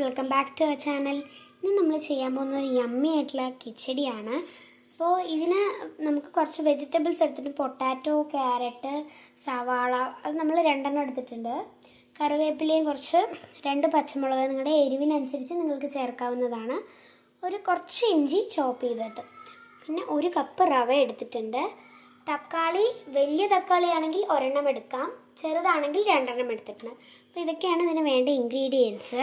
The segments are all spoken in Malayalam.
Welcome back to our channel. ഇന്ന് നമ്മൾ ചെയ്യാൻ പോകുന്ന ഒരു യമ്മി ആയിട്ടുള്ള കിച്ചടിയാണ്. അപ്പോൾ ഇതിന് നമുക്ക് കുറച്ച് വെജിറ്റബിൾസ് എടുത്തിട്ട് പൊട്ടാറ്റോ, ക്യാരറ്റ്, സവാള അത് നമ്മൾ 2 എടുത്തിട്ടുണ്ട്. കറിവേപ്പിലയും കുറച്ച് 2 പച്ചമുളക് നിങ്ങളുടെ എരിവിനനുസരിച്ച് നിങ്ങൾക്ക് ചേർക്കാവുന്നതാണ്. കുറച്ച് ഇഞ്ചി ചോപ്പ് ചെയ്തിട്ട്, പിന്നെ 1 കപ്പ് റവ എടുത്തിട്ടുണ്ട്. തക്കാളി വലിയ തക്കാളി ആണെങ്കിൽ 1 എടുക്കാം, ചെറുതാണെങ്കിൽ 2 എടുത്തിട്ടുണ്ട്. അപ്പോൾ ഇതൊക്കെയാണ് ഇതിന് വേണ്ട ഇൻഗ്രീഡിയൻസ്.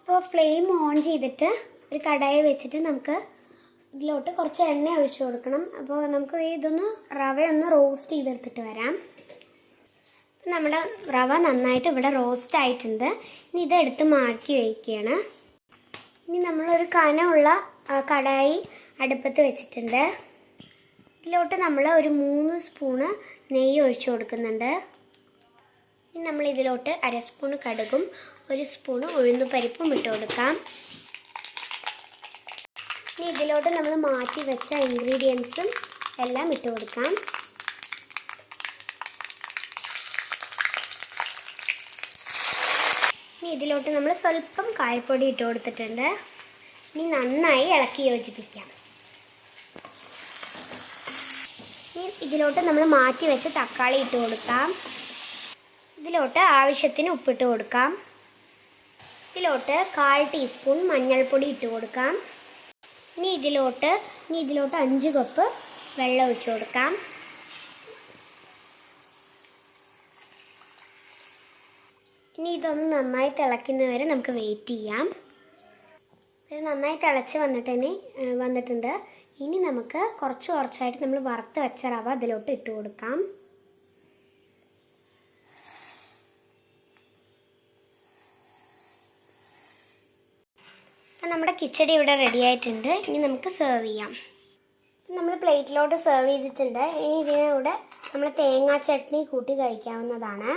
അപ്പോൾ ഫ്ലെയിം ഓൺ ചെയ്തിട്ട് ഒരു കടായി വെച്ചിട്ട് നമുക്ക് ഇതിലോട്ട് കുറച്ച് എണ്ണ ഒഴിച്ചു കൊടുക്കണം. അപ്പോൾ നമുക്ക് റവ ഒന്ന് റോസ്റ്റ് ചെയ്തെടുത്തിട്ട് വരാം. നമ്മുടെ റവ നന്നായിട്ട് ഇവിടെ റോസ്റ്റ് ആയിട്ടുണ്ട്. ഇനി ഇതെടുത്ത് മാറ്റി വയ്ക്കുകയാണ്. ഇനി നമ്മളൊരു കനമുള്ള കടായി അടുപ്പത്ത് വെച്ചിട്ടുണ്ട്. ഇതിലോട്ട് നമ്മൾ ഒരു 3 സ്പൂണ് നെയ്യ് ഒഴിച്ചു കൊടുക്കുന്നുണ്ട്. ഇനി നമ്മൾ ഇതിലോട്ട് 1/2 സ്പൂൺ കടുകും 1 സ്പൂൺ ഉഴുന്നുപരിപ്പും ഇട്ട് കൊടുക്കാം. ഇനി ഇതിലോട്ട് നമ്മൾ മാറ്റി വെച്ച ഇൻഗ്രീഡിയൻസും എല്ലാം ഇട്ട് കൊടുക്കാം. ഇനി ഇതിലോട്ട് നമ്മൾ സ്വല്പം കായപ്പൊടി ഇട്ട് കൊടുത്തിട്ടുണ്ട്. ഇനി നന്നായി ഇളക്കി യോജിപ്പിക്കാം. ഇനി ഇതിലോട്ട് നമ്മൾ മാറ്റി വെച്ച തക്കാളി ഇട്ട് കൊടുക്കാം. ഇതിലോട്ട് ആവശ്യത്തിന് ഉപ്പിട്ട് കൊടുക്കാം. ഇതിലോട്ട് 1/4 ടീസ്പൂൺ മഞ്ഞൾപ്പൊടി ഇട്ട് കൊടുക്കാം. ഇനി ഇതിലോട്ട് 5 കപ്പ് വെള്ളം ഒഴിച്ച് കൊടുക്കാം. ഇനി ഇതൊന്ന് നന്നായി തിളയ്ക്കുന്നവരെ നമുക്ക് വെയിറ്റ് ചെയ്യാം. ഇത് നന്നായി തിളച്ച് വന്നിട്ടുണ്ട്. ഇനി നമുക്ക് കുറച്ചായിട്ട് നമ്മൾ വറുത്ത് വെച്ച റവ ഇതിലോട്ട് ഇട്ട് കൊടുക്കാം. നമ്മുടെ കിച്ചടി ഇവിടെ റെഡി ആയിട്ടുണ്ട്. ഇനി നമുക്ക് സെർവ് ചെയ്യാം. നമ്മൾ പ്ലേറ്റിലോട്ട് സെർവ് ചെയ്തിട്ടുണ്ട്. ഇനി ഇതിനൂടെ നമ്മൾ തേങ്ങാ ചട്നി കൂട്ടി കഴിക്കാവുന്നതാണ്.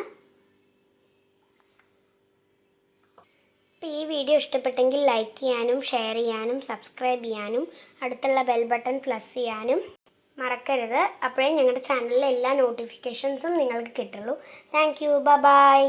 അപ്പോൾ ഈ വീഡിയോ ഇഷ്ടപ്പെട്ടെങ്കിൽ ലൈക്ക് ചെയ്യാനും ഷെയർ ചെയ്യാനും സബ്സ്ക്രൈബ് ചെയ്യാനും അടുത്തുള്ള ബെൽ ബട്ടൺ പ്രസ് ചെയ്യാനും മറക്കരുത്. അപ്പോഴേ ഞങ്ങളുടെ ചാനലിലെ എല്ലാ നോട്ടിഫിക്കേഷൻസും നിങ്ങൾക്ക് കിട്ടുള്ളൂ. Thank you. ബൈ.